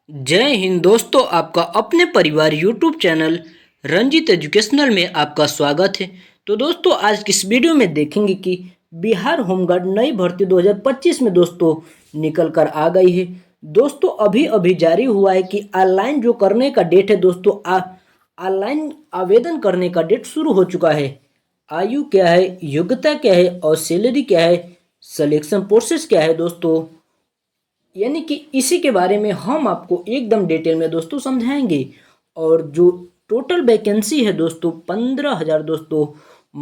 जय हिंद दोस्तों, आपका अपने परिवार यूट्यूब चैनल रंजित एजुकेशनल में आपका स्वागत है। तो दोस्तों, आज की इस वीडियो में देखेंगे कि बिहार होमगार्ड नई भर्ती 2025 में दोस्तों निकल कर आ गई है। दोस्तों, अभी अभी जारी हुआ है कि ऑनलाइन जो करने का डेट है दोस्तों, ऑनलाइन आवेदन करने का डेट शुरू हो चुका है। आयु क्या है, योग्यता क्या है और सैलरी क्या है, सिलेक्शन प्रोसेस क्या है दोस्तों, यानी कि इसी के बारे में हम आपको एकदम डिटेल में दोस्तों समझाएंगे। और जो टोटल वैकेंसी है दोस्तों 15,000 दोस्तों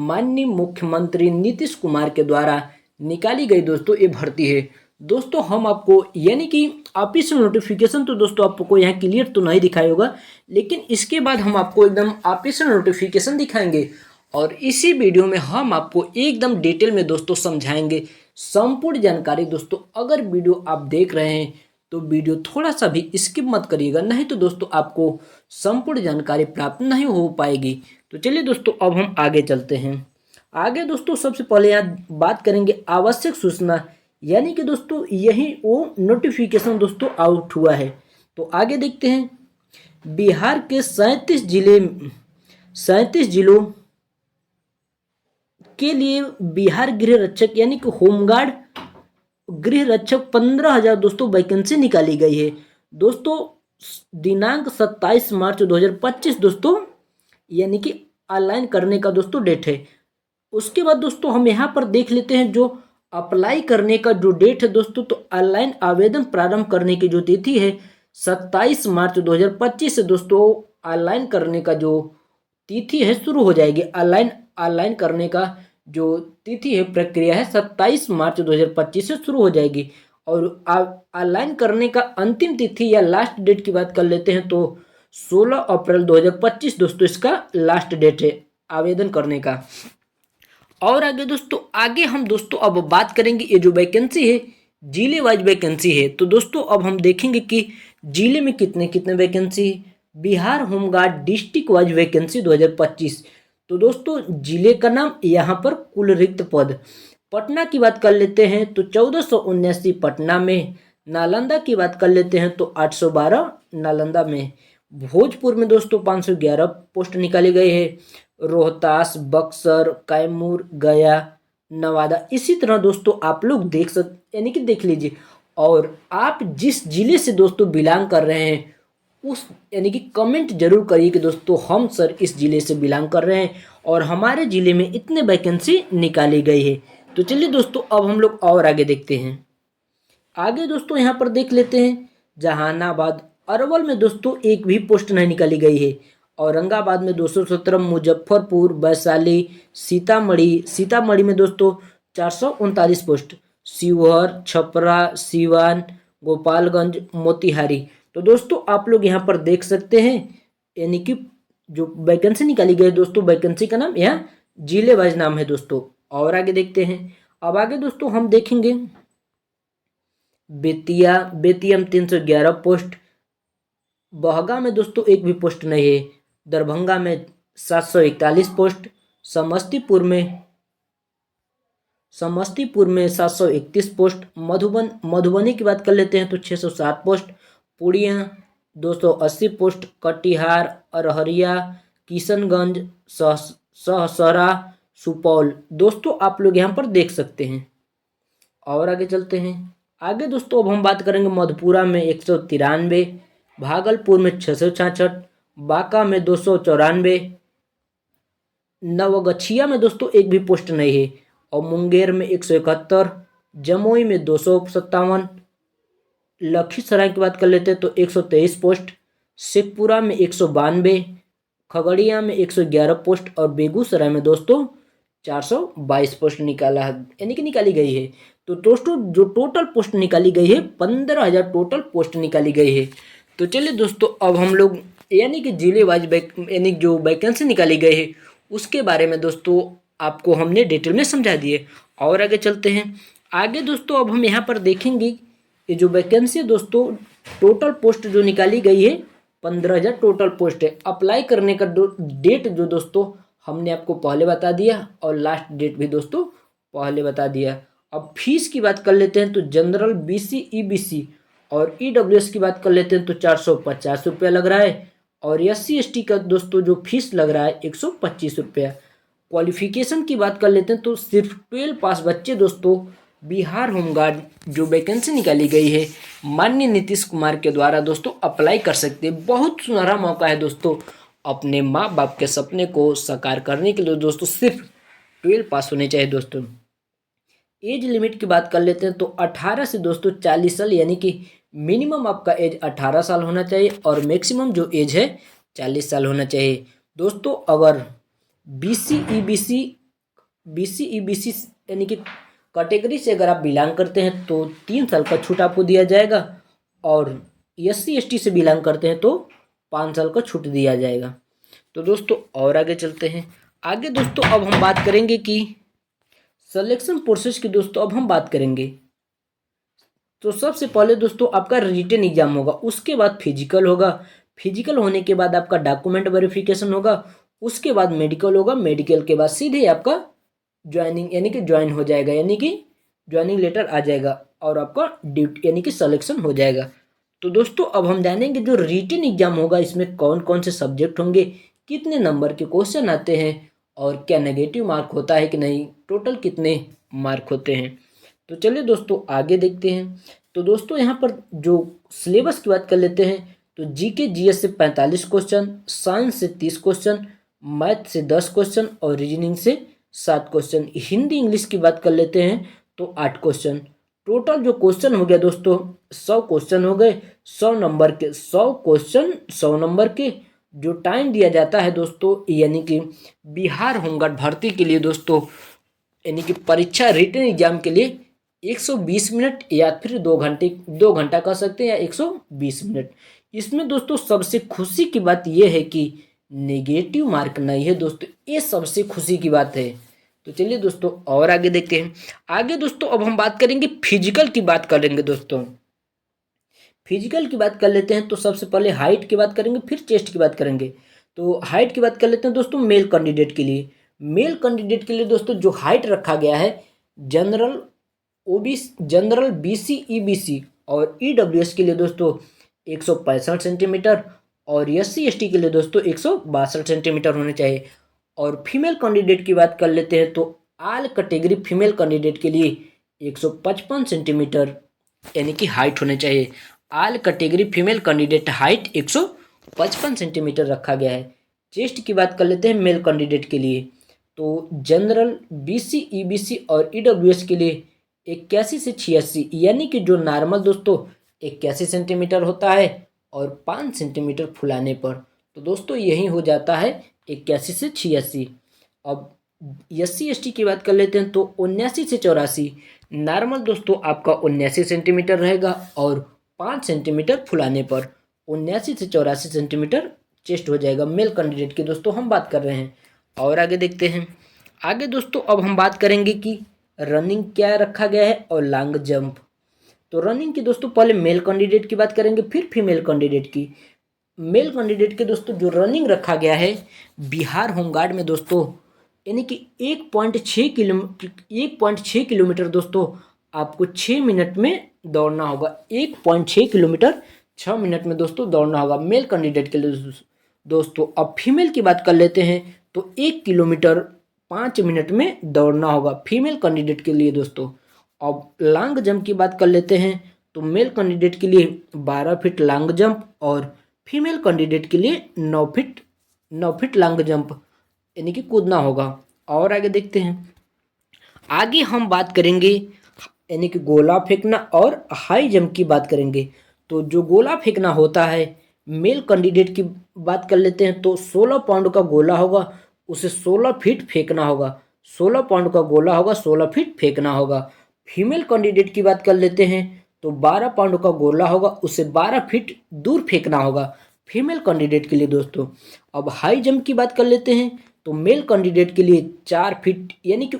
माननीय मुख्यमंत्री नीतीश कुमार के द्वारा निकाली गई दोस्तों ये भर्ती है। दोस्तों, हम आपको यानी कि ऑफिशियल नोटिफिकेशन तो दोस्तों आपको यहाँ क्लियर तो नहीं दिखाई होगा, लेकिन इसके बाद हम आपको एकदम ऑफिशियल नोटिफिकेशन दिखाएंगे और इसी वीडियो में हम आपको एकदम डिटेल में दोस्तों समझाएंगे संपूर्ण जानकारी। दोस्तों, अगर वीडियो आप देख रहे हैं तो वीडियो थोड़ा सा भी स्किप मत करिएगा, नहीं तो दोस्तों आपको संपूर्ण जानकारी प्राप्त नहीं हो पाएगी। तो चलिए दोस्तों, अब हम आगे चलते हैं। आगे दोस्तों सबसे पहले यहाँ बात करेंगे आवश्यक सूचना, यानी कि दोस्तों यही वो नोटिफिकेशन दोस्तों आउट हुआ है। तो आगे देखते हैं। बिहार के 37 जिलों के लिए बिहार गृह रक्षक यानी कि होमगार्ड गृह रक्षक 15,000 दोस्तों वैकेंसी निकाली गई है। दोस्तों, दिनांक 27 मार्च 2025 दोस्तों यानी कि ऑनलाइन करने का दोस्तों डेट है। उसके बाद दोस्तों हम यहाँ पर देख लेते हैं जो अप्लाई करने का जो डेट है दोस्तों, तो ऑनलाइन आवेदन प्रारंभ करने की जो तिथि है 27 मार्च 2025 से दोस्तों ऑनलाइन करने का जो तिथि है शुरू हो जाएगी। ऑनलाइन करने का जो तिथि है प्रक्रिया है 27 मार्च 2025 से शुरू हो जाएगी। और ऑनलाइन करने का अंतिम तिथि या लास्ट डेट की बात कर लेते हैं तो 16 अप्रैल 2025 दोस्तों इसका लास्ट डेट है आवेदन करने का। और आगे दोस्तों हम दोस्तों अब बात करेंगे ये जो वैकेंसी है जिले वाइज वैकेंसी है। तो दोस्तों अब हम देखेंगे कि जिले में कितने कितने वैकेंसी है। Bihar home guard district wise vacancy 2025। तो दोस्तों जिले का नाम यहाँ पर कुल रिक्त पद। पटना की बात कर लेते हैं तो 1479 पटना में। नालंदा की बात कर लेते हैं तो 812 नालंदा में। भोजपुर में दोस्तों 511 पोस्ट निकाली गई है। रोहतास, बक्सर, कैमूर, गया, नवादा, इसी तरह दोस्तों आप लोग देख सकते यानी कि देख लीजिए। और आप जिस जिले से दोस्तों बिलोंग कर रहे हैं उस यानी कि कमेंट जरूर करिए कि दोस्तों हम सर इस जिले से बिलोंग कर रहे हैं और हमारे जिले में इतने वैकेंसी निकाली गई है। तो चलिए दोस्तों अब हम लोग और आगे देखते हैं। आगे दोस्तों यहाँ पर देख लेते हैं जहानाबाद, अरवल में दोस्तों एक भी पोस्ट नहीं निकाली गई है। औरंगाबाद में 217, मुजफ्फरपुर, वैशाली, सीतामढ़ी में दोस्तों 439 पोस्ट, शिवहर, छपरा, सीवान, गोपालगंज, मोतिहारी। तो दोस्तों आप लोग यहाँ पर देख सकते हैं यानी कि जो वैकेंसी निकाली गई है दोस्तों, वैकेंसी का नाम यहाँ जिले वाइज नाम है दोस्तों। और आगे देखते हैं। अब आगे दोस्तों हम देखेंगे बेतिया में 311 पोस्ट। बहगा में दोस्तों एक भी पोस्ट नहीं है। दरभंगा में 741 पोस्ट। समस्तीपुर में 731 पोस्ट। मधुबनी की बात कर लेते हैं तो 607 पोस्ट। पूर्णिया 280 पोस्ट। कटिहार, अररिया, किशनगंज, सहसरा, सुपौल दोस्तों आप लोग यहाँ पर देख सकते हैं। और आगे चलते हैं। आगे दोस्तों अब हम बात करेंगे मधेपुरा में 193, भागलपुर में 666, बांका में 294, नवगछिया में दोस्तों एक भी पोस्ट नहीं है। और मुंगेर में 171, जमुई में 257, लखीसराय की बात कर लेते हैं तो 123 पोस्ट। शेखपुरा में 192, खगड़िया में 111 पोस्ट और बेगूसराय में दोस्तों 422 पोस्ट निकाली गई है। तो दोस्तों जो टोटल पोस्ट निकाली गई है 15,000 टोटल पोस्ट निकाली गई है। तो चलिए दोस्तों अब हम लोग यानी कि जिले वाइज यानी जो वैकेंसी निकाली गई है उसके बारे में दोस्तों आपको हमने डिटेल में समझा दिए। और आगे चलते हैं। आगे दोस्तों अब हम यहाँ पर देखेंगे ये जो वैकेंसी है दोस्तों, टोटल पोस्ट जो निकाली गई है 15,000 टोटल पोस्ट है। अप्लाई करने का डेट जो दोस्तों हमने आपको पहले बता दिया और लास्ट डेट भी दोस्तों पहले बता दिया। अब फीस की बात कर लेते हैं तो जनरल, BC, EBC और ईडब्ल्यूएस की बात कर लेते हैं तो 450 रुपया लग रहा है। और SC ST का दोस्तों जो फीस लग रहा है 125 रुपया। क्वालिफिकेशन की बात कर लेते हैं तो सिर्फ 12 पास बच्चे दोस्तों बिहार होमगार्ड जो वैकेंसी निकाली गई है माननीय नीतीश कुमार के द्वारा दोस्तों अप्लाई कर सकते हैं। बहुत सुनहरा मौका है दोस्तों अपने माँ बाप के सपने को साकार करने के लिए दोस्तों सिर्फ 12 पास होने चाहिए दोस्तों। एज लिमिट की बात कर लेते हैं तो 18 से दोस्तों 40 साल, यानी कि मिनिमम आपका एज 18 साल होना चाहिए और मैक्सिमम जो एज है 40 साल होना चाहिए दोस्तों। अगर BC EBC यानी कि कैटेगरी से अगर आप बिलोंग करते हैं तो 3 साल का छूट आपको दिया जाएगा और SC ST से बिलोंग करते हैं तो 5 साल का छूट दिया जाएगा। तो दोस्तों और आगे चलते हैं। आगे दोस्तों अब हम बात करेंगे कि सिलेक्शन प्रोसेस की दोस्तों अब हम बात करेंगे। तो सबसे पहले दोस्तों आपका रिटन एग्जाम होगा, उसके बाद फिजिकल होगा, फिजिकल होने के बाद आपका डॉक्यूमेंट वेरिफिकेशन होगा, उसके बाद मेडिकल होगा, मेडिकल के बाद सीधे आपका ज्वाइनिंग यानी कि ज्वाइन हो जाएगा, यानी कि ज्वाइनिंग लेटर आ जाएगा और आपका ड्यूटी यानी कि सिलेक्शन हो जाएगा। तो दोस्तों अब हम जानेंगे जो रिटन एग्जाम होगा इसमें कौन कौन से सब्जेक्ट होंगे, कितने नंबर के क्वेश्चन आते हैं और क्या नेगेटिव मार्क होता है कि नहीं, टोटल कितने मार्क होते हैं। तो चलिए दोस्तों आगे देखते हैं। तो दोस्तों यहाँ पर जो सिलेबस की बात कर लेते हैं तो GK GS से 45 क्वेश्चन, साइंस से 30 क्वेश्चन, मैथ से 10 क्वेश्चन और रीजनिंग से 7 क्वेश्चन, हिंदी इंग्लिश की बात कर लेते हैं तो 8 क्वेश्चन। टोटल जो क्वेश्चन हो गया दोस्तों 100 क्वेश्चन हो गए, 100 नंबर के 100 क्वेश्चन 100 नंबर के। जो टाइम दिया जाता है दोस्तों यानी कि बिहार होमगार्ड भर्ती के लिए दोस्तों यानी कि परीक्षा रिटन एग्जाम के लिए 120 मिनट या फिर 2 घंटा कह सकते हैं या 120 मिनट। इसमें दोस्तों सबसे खुशी की बात यह है कि नेगेटिव मार्क नहीं है दोस्तों, ये सबसे खुशी की बात है। तो चलिए दोस्तों और आगे देखते हैं। आगे दोस्तों अब हम बात करेंगे फिजिकल की बात करेंगे दोस्तों। फिजिकल की बात कर लेते हैं तो सबसे पहले हाइट की बात करेंगे फिर चेस्ट की बात करेंगे। तो हाइट की बात कर लेते हैं दोस्तों मेल कैंडिडेट के लिए। मेल कैंडिडेट के लिए दोस्तों जो हाइट रखा गया है जनरल BC EBC और EWS के लिए दोस्तों 165 सेंटीमीटर और SC ST के लिए दोस्तों 162 सेंटीमीटर होने चाहिए। और फीमेल कैंडिडेट की बात कर लेते हैं तो ऑल कैटेगरी फीमेल कैंडिडेट के लिए 155 सेंटीमीटर यानी कि हाइट होने चाहिए। All category female candidate height 155 centimetre रखा गया है। चेस्ट की बात कर लेते हैं मेल कैंडिडेट के लिए तो जनरल BC EBC और EWS के लिए 81 से 86 यानी कि जो नॉर्मल दोस्तों 81 सेंटीमीटर होता है और 5 सेंटीमीटर फुलाने पर तो दोस्तों यही हो जाता है 81 से 86। अब SC ST की बात कर लेते हैं तो 79 से 84 नॉर्मल दोस्तों आपका 79 सेंटीमीटर रहेगा और 5 सेंटीमीटर फुलाने पर 79 से 84 सेंटीमीटर चेस्ट हो जाएगा। मेल कैंडिडेट की दोस्तों हम बात कर रहे हैं। और आगे देखते हैं। आगे दोस्तों अब हम बात करेंगे कि रनिंग क्या रखा गया है और लॉन्ग जंप। तो रनिंग की दोस्तों पहले मेल कैंडिडेट की बात करेंगे फिर फीमेल कैंडिडेट की। मेल कैंडिडेट के दोस्तों जो रनिंग रखा गया है बिहार होमगार्ड में दोस्तों यानी कि 1.6 किलोमीटर दोस्तों आपको 6 मिनट में दौड़ना होगा। 1.6 किलोमीटर 6 मिनट में दोस्तों दौड़ना होगा मेल कैंडिडेट के लिए दोस्तों। अब फीमेल की बात कर लेते हैं तो 1 किलोमीटर 5 मिनट में दौड़ना होगा फीमेल कैंडिडेट के लिए दोस्तों। अब लॉन्ग जंप की बात कर लेते हैं तो मेल कैंडिडेट के लिए 12 फीट लॉन्ग जंप और फीमेल कैंडिडेट के लिए 9 फीट लॉन्ग जंप यानी कि कूदना होगा। और आगे देखते हैं। आगे हम बात करेंगे यानी कि गोला फेंकना और हाई जंप की बात करेंगे। तो जो गोला फेंकना होता है मेल कैंडिडेट की बात कर लेते हैं तो 16 पाउंड का गोला होगा, उसे 16 फीट फेंकना होगा। 16 पाउंड का गोला होगा, 16 फीट फेंकना होगा। फीमेल कैंडिडेट की बात कर लेते हैं तो 12 पाउंड का गोला होगा, उसे 12 फीट दूर फेंकना होगा फीमेल कैंडिडेट के लिए दोस्तों। अब हाई जंप की बात कर लेते हैं तो मेल कैंडिडेट के लिए 4 फीट यानी कि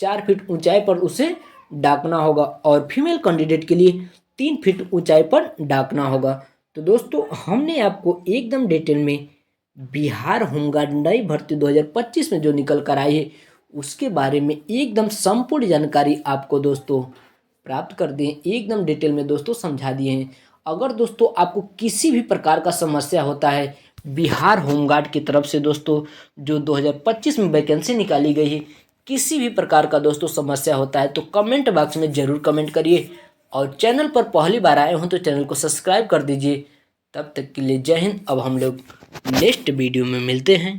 4 फीट ऊंचाई पर उसे डाकना होगा और फीमेल कैंडिडेट के लिए 3 फीट ऊंचाई पर डाकना होगा। तो दोस्तों हमने आपको एकदम डिटेल में बिहार होमगार्ड नई भर्ती 2025 में जो निकल कर आई है उसके बारे में एकदम संपूर्ण जानकारी आपको दोस्तों प्राप्त कर दिए, एकदम डिटेल में दोस्तों समझा दिए हैं। अगर दोस्तों आपको किसी भी प्रकार का समस्या होता है बिहार होमगार्ड की तरफ से दोस्तों जो 2025 में वैकेंसी निकाली गई है, किसी भी प्रकार का दोस्तों समस्या होता है तो कमेंट बॉक्स में ज़रूर कमेंट करिए, और चैनल पर पहली बार आए हों तो चैनल को सब्सक्राइब कर दीजिए। तब तक के लिए जय हिंद। अब हम लोग नेक्स्ट वीडियो में मिलते हैं।